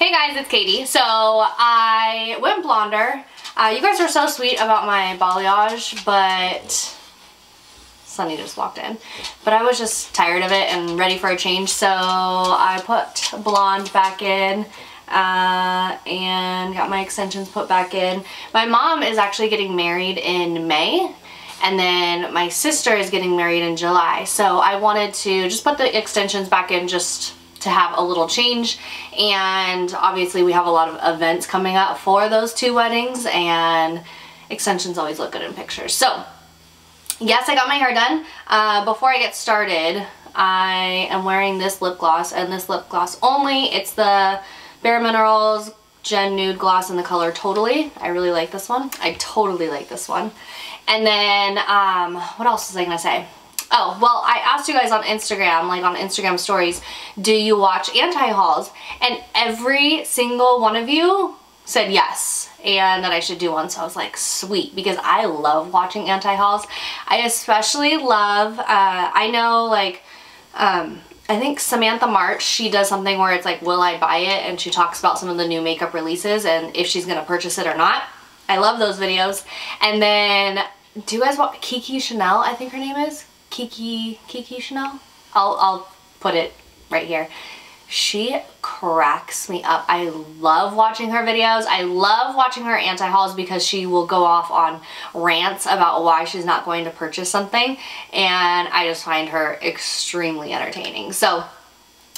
Hey guys, it's Katie. So I went blonder. You guys were so sweet about my balayage, but Sunny just walked in. But I was just tired of it and ready for a change, so I put blonde back in and got my extensions put back in. My mom is actually getting married in May, and then my sister is getting married in July. So I wanted to just put the extensions back in just to have a little change, and obviously we have a lot of events coming up for those two weddings, and extensions always look good in pictures. So yes, I got my hair done. Before I get started, I am wearing this lip gloss, and this lip gloss only. It's the Bare Minerals Gen Nude Gloss in the color Totally. I really like this one. I totally like this one. And then what else was I gonna say? Oh, well, I asked you guys on Instagram, like on Instagram stories, do you watch anti-hauls? And every single one of you said yes, and that I should do one. So I was like, sweet, because I love watching anti-hauls. I especially love, I know, like, I think Samantha March, she does something where it's like, will I buy it? And she talks about some of the new makeup releases and if she's gonna purchase it or not. I love those videos. And then, do you guys watch Kiki Chanel, I think her name is? Kiki Chanel? I'll put it right here. She cracks me up. I love watching her videos. I love watching her anti-hauls because she will go off on rants about why she's not going to purchase something, and I just find her extremely entertaining. So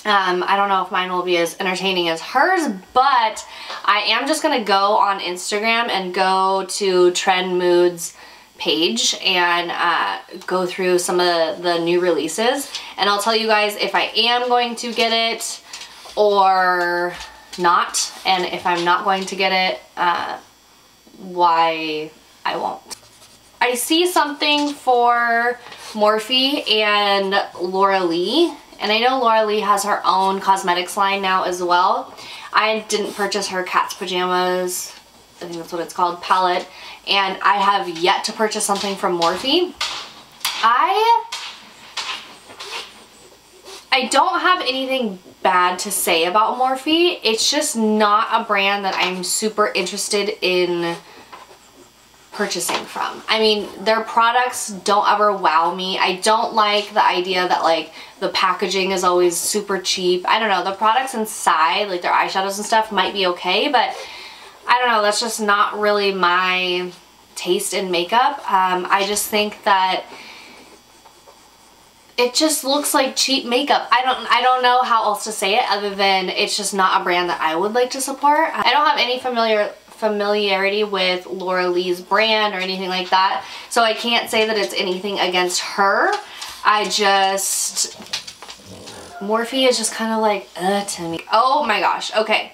I don't know if mine will be as entertaining as hers, but I am just gonna go on Instagram and go to Trend Moods page and go through some of the new releases, and I'll tell you guys if I am going to get it or not, and if I'm not going to get it, why I won't. I see something for Morphe and Laura Lee, and I know Laura Lee has her own cosmetics line now as well. I didn't purchase her Cat's Pajamas, I think that's what it's called, palette, and I have yet to purchase something from Morphe. I don't have anything bad to say about Morphe. It's just not a brand that I'm super interested in purchasing from. I mean, their products don't ever wow me. I don't like the idea that like the packaging is always super cheap. I don't know, the products inside, like their eyeshadows and stuff, might be okay, but I don't know, that's just not really my taste in makeup. I just think that it just looks like cheap makeup. I don't know how else to say it other than it's just not a brand that I would like to support. I don't have any familiarity with Laura Lee's brand or anything like that, so I can't say that it's anything against her. Morphe is just kind of like, to me. Oh my gosh, okay.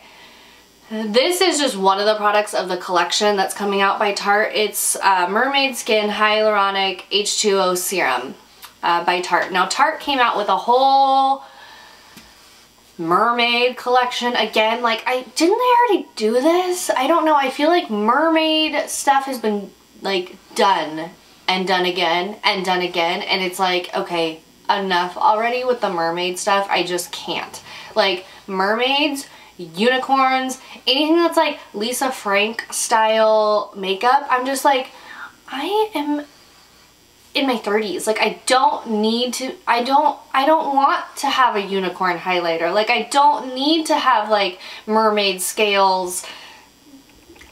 This is just one of the products of the collection that's coming out by Tarte. It's Mermaid Skin Hyaluronic H2O Serum by Tarte. Now Tarte came out with a whole mermaid collection again. Like, didn't they already do this? I don't know. I feel like mermaid stuff has been like done and done again and done again, and it's like, okay, enough already with the mermaid stuff. I just can't. Like, mermaids, unicorns, anything that's like Lisa Frank style makeup, I'm just like, I am in my 30s. Like, I don't need to, I don't want to have a unicorn highlighter. Like, I don't need to have like mermaid scales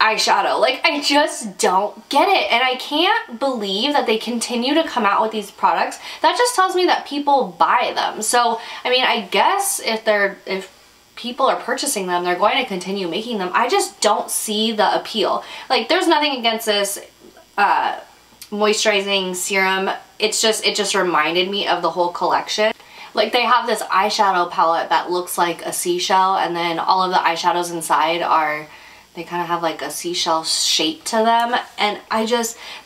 eyeshadow. Like, I just don't get it, and I can't believe that they continue to come out with these products. That just tells me that people buy them. So I mean, I guess if people are purchasing them, they're going to continue making them. I just don't see the appeal. Like, there's nothing against this moisturizing serum. It just reminded me of the whole collection. Like, they have this eyeshadow palette that looks like a seashell, and then all of the eyeshadows inside they kind of have like a seashell shape to them, and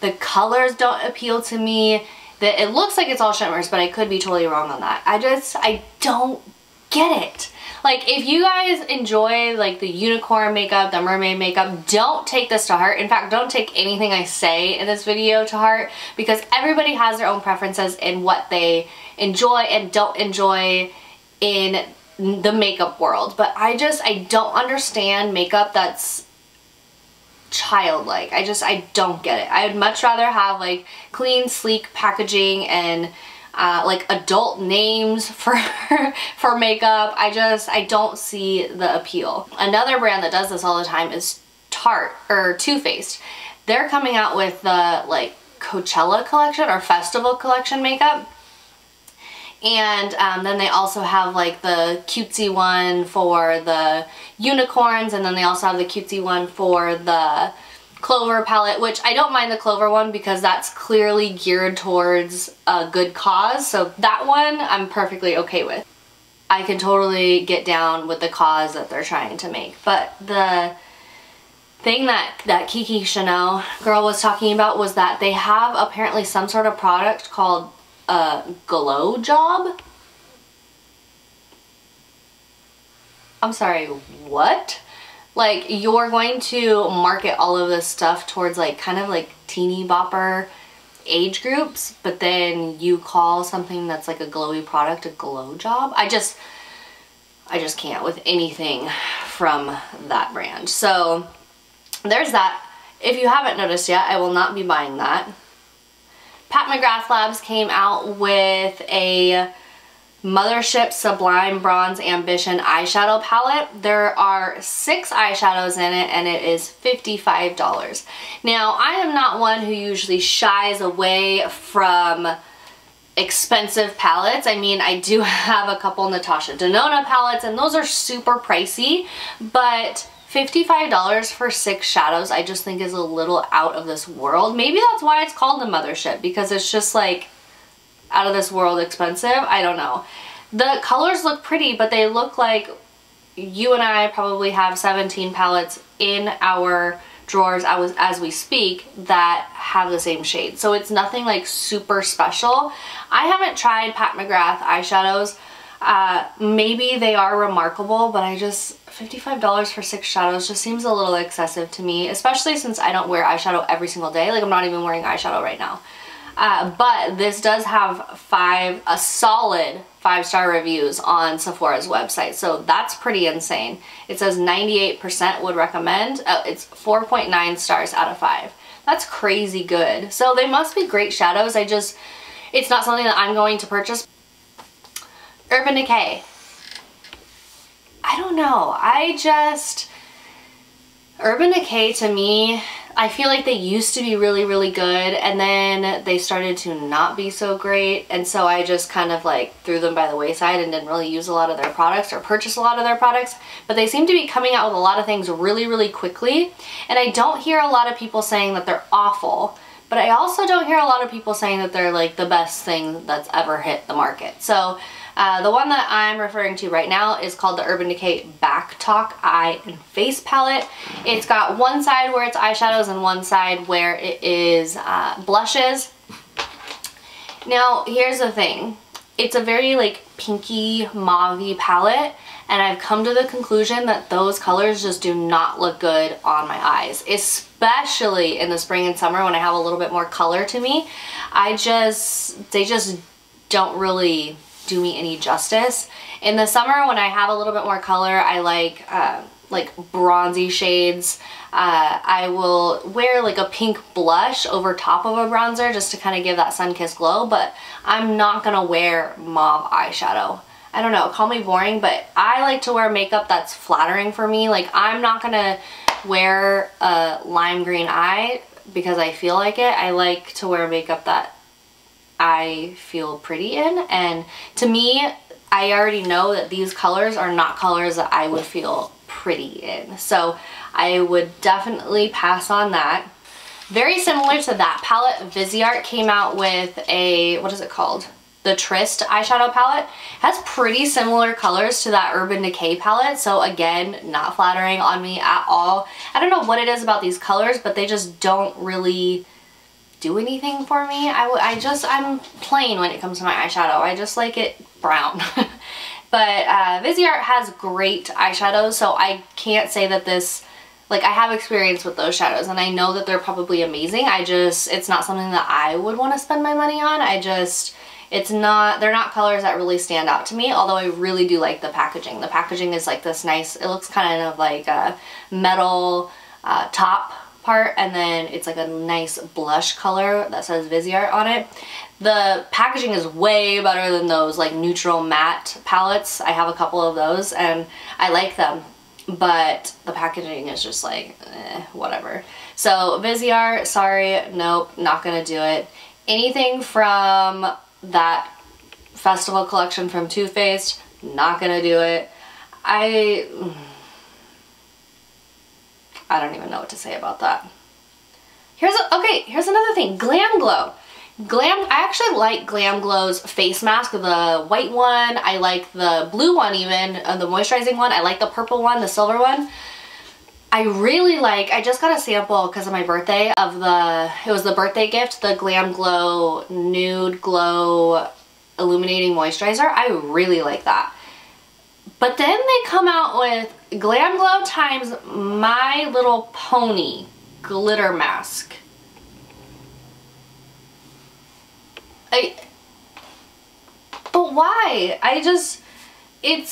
the colors don't appeal to me. It looks like it's all shimmers, but I could be totally wrong on that. I don't get it. Like, if you guys enjoy like the unicorn makeup, the mermaid makeup, don't take this to heart. In fact, don't take anything I say in this video to heart, because everybody has their own preferences in what they enjoy and don't enjoy in the makeup world, but I don't understand makeup that's childlike. I don't get it. I would much rather have like clean, sleek packaging and like adult names for for makeup. I don't see the appeal. Another brand that does this all the time is Tarte or Too Faced. They're coming out with the like Coachella collection or festival collection makeup. And then they also have like the cutesy one for the unicorns, and then they also have the cutesy one for the Clover palette, which I don't mind the Clover one because that's clearly geared towards a good cause. So that one I'm perfectly okay with. I can totally get down with the cause that they're trying to make. But the thing that Kiki Chanel girl was talking about was that they have apparently some sort of product called Glow Job. I'm sorry, what? Like, you're going to market all of this stuff towards like kind of like teeny bopper age groups, but then you call something that's like a glowy product a Glow Job? I just can't with anything from that brand. So there's that. If you haven't noticed yet, I will not be buying that. Pat McGrath Labs came out with a Mothership Sublime Bronze Ambition eyeshadow palette. There are 6 eyeshadows in it and it is $55. Now, I am not one who usually shies away from expensive palettes. I mean, I do have a couple Natasha Denona palettes and those are super pricey, but $55 for 6 shadows I just think is a little out of this world. Maybe that's why it's called the Mothership, because it's just like out of this world expensive. I don't know. The colors look pretty, but they look like you and I probably have 17 palettes in our drawers as we speak that have the same shade. So it's nothing like super special. I haven't tried Pat McGrath eyeshadows. Maybe they are remarkable, but $55 for 6 shadows just seems a little excessive to me, especially since I don't wear eyeshadow every single day. Like, I'm not even wearing eyeshadow right now. But this does have a solid 5-star reviews on Sephora's website, so that's pretty insane. It says 98% would recommend. It's 4.9 stars out of 5. That's crazy good. So they must be great shadows. It's not something that I'm going to purchase. Urban Decay. I don't know. Urban Decay to me, I feel like they used to be really, really good and then they started to not be so great, and so I just kind of like threw them by the wayside and didn't really use a lot of their products or purchase a lot of their products. But they seem to be coming out with a lot of things really, really quickly, and I don't hear a lot of people saying that they're awful, but I also don't hear a lot of people saying that they're like the best thing that's ever hit the market. So the one that I'm referring to right now is called the Urban Decay Back Talk Eye and Face Palette. It's got one side where it's eyeshadows and one side where it is blushes. Now, here's the thing. It's a very like pinky mauve-y palette, and I've come to the conclusion that those colors just do not look good on my eyes, especially in the spring and summer when I have a little bit more color to me. They just don't really do me any justice. In the summer when I have a little bit more color, I like bronzy shades. I will wear like a pink blush over top of a bronzer just to kind of give that sun-kissed glow, but I'm not gonna wear mauve eyeshadow. I don't know, call me boring, but I like to wear makeup that's flattering for me. Like, I'm not gonna wear a lime green eye because I feel like it. I like to wear makeup that I feel pretty in, and to me, I already know that these colors are not colors that I would feel pretty in. So I would definitely pass on that. Very similar to that palette, Viseart came out with a, what is it called? The Tryst eyeshadow palette. It has pretty similar colors to that Urban Decay palette, so again, not flattering on me at all. I don't know what it is about these colors, but they just don't really do anything for me. I'm plain when it comes to my eyeshadow. I just like it brown. But Viseart has great eyeshadows, so I can't say that this, like, I have experience with those shadows and I know that they're probably amazing. It's not something that I would want to spend my money on. they're not colors that really stand out to me, although I really do like the packaging. The packaging is like this nice, it looks kind of like a metal top part, and then it's like a nice blush color that says Viseart on it. The packaging is way better than those like neutral matte palettes. I have a couple of those and I like them, but the packaging is just like whatever. So Viseart, sorry, nope, not gonna do it. Anything from that festival collection from Too Faced, not gonna do it. I don't even know what to say about that. Here's another thing, Glam Glow. I actually like Glam Glow's face mask, the white one. I like the blue one even, the moisturizing one. I like the purple one, the silver one. I really like, I just got a sample because of my birthday of it was the birthday gift, the Glam Glow Nude Glow Illuminating Moisturizer. I really like that. But then they come out with Glam Glow times My Little Pony glitter mask. But why?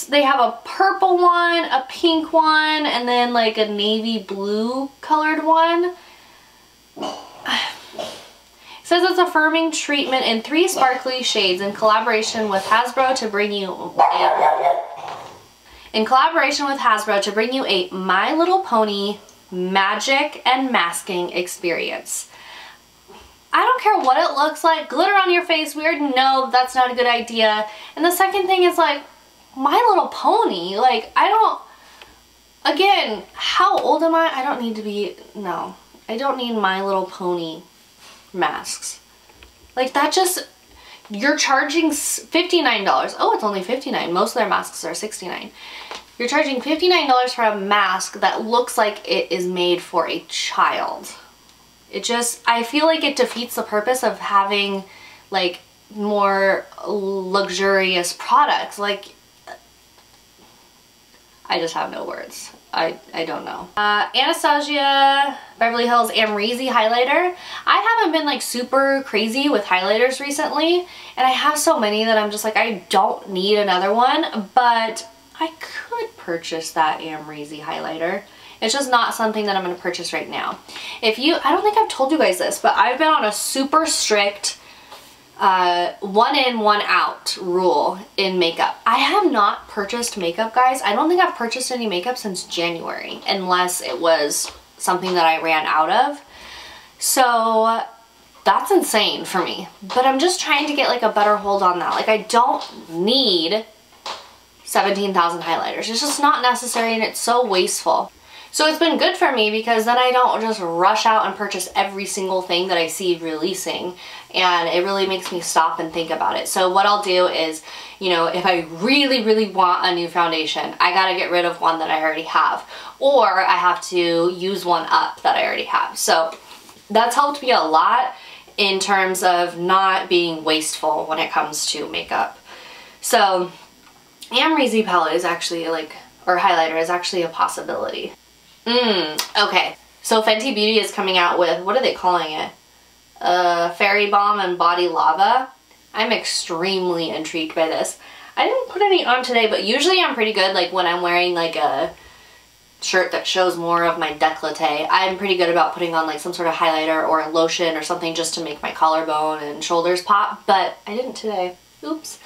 They have a purple one, a pink one, and then like a navy blue colored one. It says it's a firming treatment in 3 sparkly shades in collaboration with Hasbro to bring you a My Little Pony magic and masking experience. I don't care what it looks like. Glitter on your face, weird? No, that's not a good idea. And the second thing is like, My Little Pony, like again, how old am I? I don't need to be, no. I don't need My Little Pony masks. Like that just, you're charging $59. Oh, it's only $59. Most of their masks are $69. You're charging $59 for a mask that looks like it is made for a child. I feel like it defeats the purpose of having like more luxurious products. Like, I just have no words. I don't know. Anastasia Beverly Hills Amrezy highlighter. I haven't been like super crazy with highlighters recently, and I have so many that I'm just like, I don't need another one, but I could purchase that Amrezy highlighter. It's just not something that I'm going to purchase right now. I don't think I've told you guys this, but I've been on a super strict one in, one out rule in makeup. I have not purchased makeup, guys. I don't think I've purchased any makeup since January, unless it was something that I ran out of. So that's insane for me. But I'm just trying to get like a better hold on that. Like, I don't need 17,000 highlighters. It's just not necessary, and it's so wasteful. So it's been good for me because then I don't just rush out and purchase every single thing that I see releasing, and it really makes me stop and think about it. So what I'll do is, you know, if I really, really want a new foundation, I gotta get rid of one that I already have, or I have to use one up that I already have. So that's helped me a lot in terms of not being wasteful when it comes to makeup. So Amrezy palette is actually like, or highlighter is actually a possibility. Okay, so Fenty Beauty is coming out with, what are they calling it? Fairy Balm and Body Lava. I'm extremely intrigued by this. I didn't put any on today, but usually I'm pretty good, like when I'm wearing like a shirt that shows more of my décolleté, I'm pretty good about putting on like some sort of highlighter or a lotion or something just to make my collarbone and shoulders pop, but I didn't today. Oops.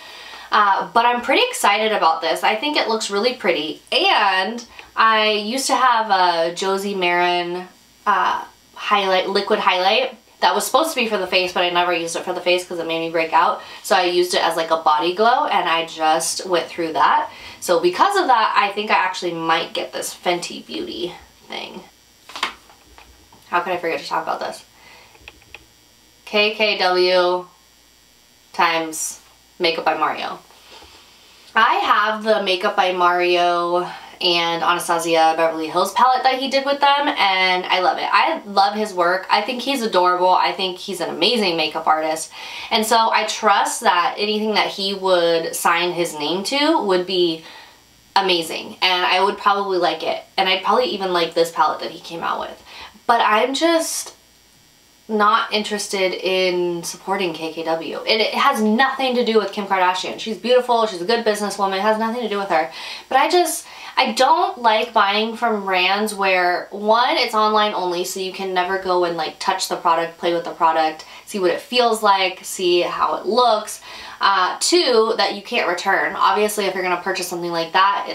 But I'm pretty excited about this. I think it looks really pretty, and I used to have a Josie Maran liquid highlight that was supposed to be for the face, but I never used it for the face because it made me break out. So I used it as like a body glow, and I just went through that. So because of that, I think I actually might get this Fenty Beauty thing. How could I forget to talk about this? KKW times Makeup by Mario. I have the Makeup by Mario and Anastasia Beverly Hills palette that he did with them, and I love it. I love his work. I think he's adorable. I think he's an amazing makeup artist, and so I trust that anything that he would sign his name to would be amazing, and I would probably like it, and I'd probably even like this palette that he came out with. But I'm just, not interested in supporting KKW. It has nothing to do with Kim Kardashian. She's beautiful, she's a good businesswoman, it has nothing to do with her. But I don't like buying from brands where, one, it's online only, so you can never go and like touch the product, play with the product, see what it feels like, see how it looks. Two, that you can't return. Obviously, if you're gonna purchase something like that,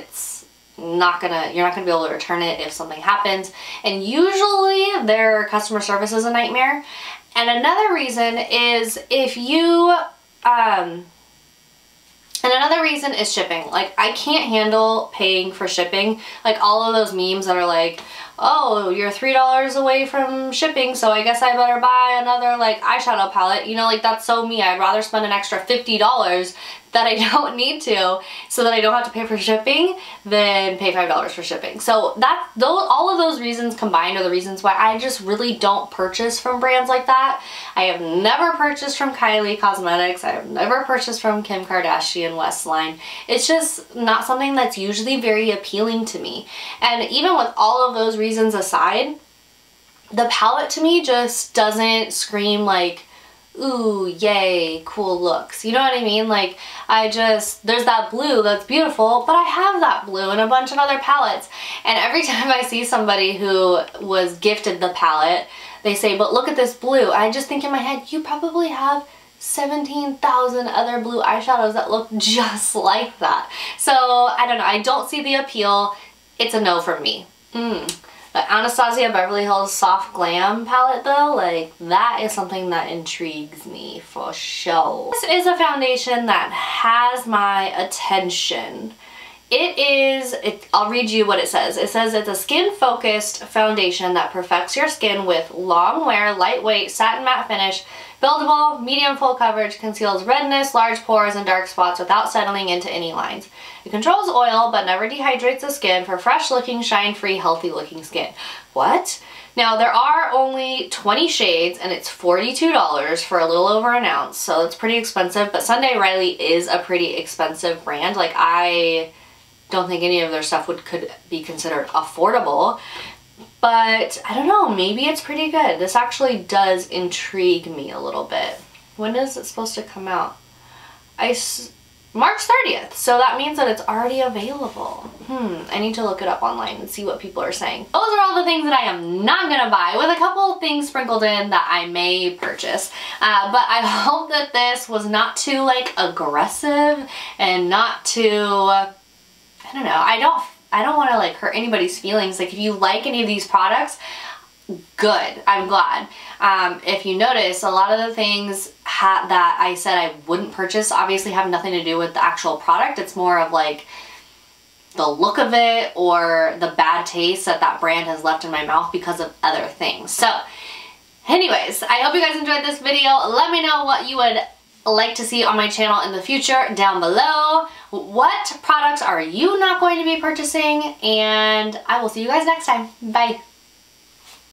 you're not gonna be able to return it if something happens. And usually their customer service is a nightmare. And another reason is another reason is shipping. Like, I can't handle paying for shipping. Like, all of those memes that are like, oh, you're $3 away from shipping, so I guess I better buy another like eyeshadow palette. You know, like, that's so me. I'd rather spend an extra $50 that I don't need to, so that I don't have to pay for shipping, than pay $5 for shipping. So all of those reasons combined are the reasons why I just really don't purchase from brands like that. I have never purchased from Kylie Cosmetics. I have never purchased from Kim Kardashian Westline. It's just not something that's usually very appealing to me. And even with all of those reasons aside, the palette to me just doesn't scream like, ooh, yay, cool looks. You know what I mean? Like, there's that blue that's beautiful, but I have that blue and a bunch of other palettes. And every time I see somebody who was gifted the palette, they say, but look at this blue. I just think in my head, you probably have 17,000 other blue eyeshadows that look just like that. So, I don't know. I don't see the appeal. It's a no from me. The Anastasia Beverly Hills Soft Glam palette though, like, that is something that intrigues me for sure. This is a foundation that has my attention. I'll read you what it says. It says it's a skin-focused foundation that perfects your skin with long wear, lightweight, satin matte finish, buildable, medium full coverage, conceals redness, large pores, and dark spots without settling into any lines. It controls oil but never dehydrates the skin for fresh-looking, shine-free, healthy-looking skin. What? Now, there are only 20 shades and it's $42 for a little over an ounce, so it's pretty expensive, but Sunday Riley is a pretty expensive brand. Like, I don't think any of their stuff could be considered affordable, but I don't know, maybe it's pretty good. This actually does intrigue me a little bit. When is it supposed to come out? March 30th, so that means that it's already available. I need to look it up online and see what people are saying. Those are all the things that I am not gonna buy, with a couple of things sprinkled in that I may purchase. But I hope that this was not too like aggressive and not too, I don't know, I don't want to like hurt anybody's feelings. Like, if you like any of these products, good, I'm glad. If you notice, a lot of the things that I said I wouldn't purchase obviously have nothing to do with the actual product. It's more of like the look of it or the bad taste that brand has left in my mouth because of other things. So anyways, I hope you guys enjoyed this video. Let me know what you would like to see on my channel in the future down below. What products are you not going to be purchasing? And I will see you guys next time. Bye.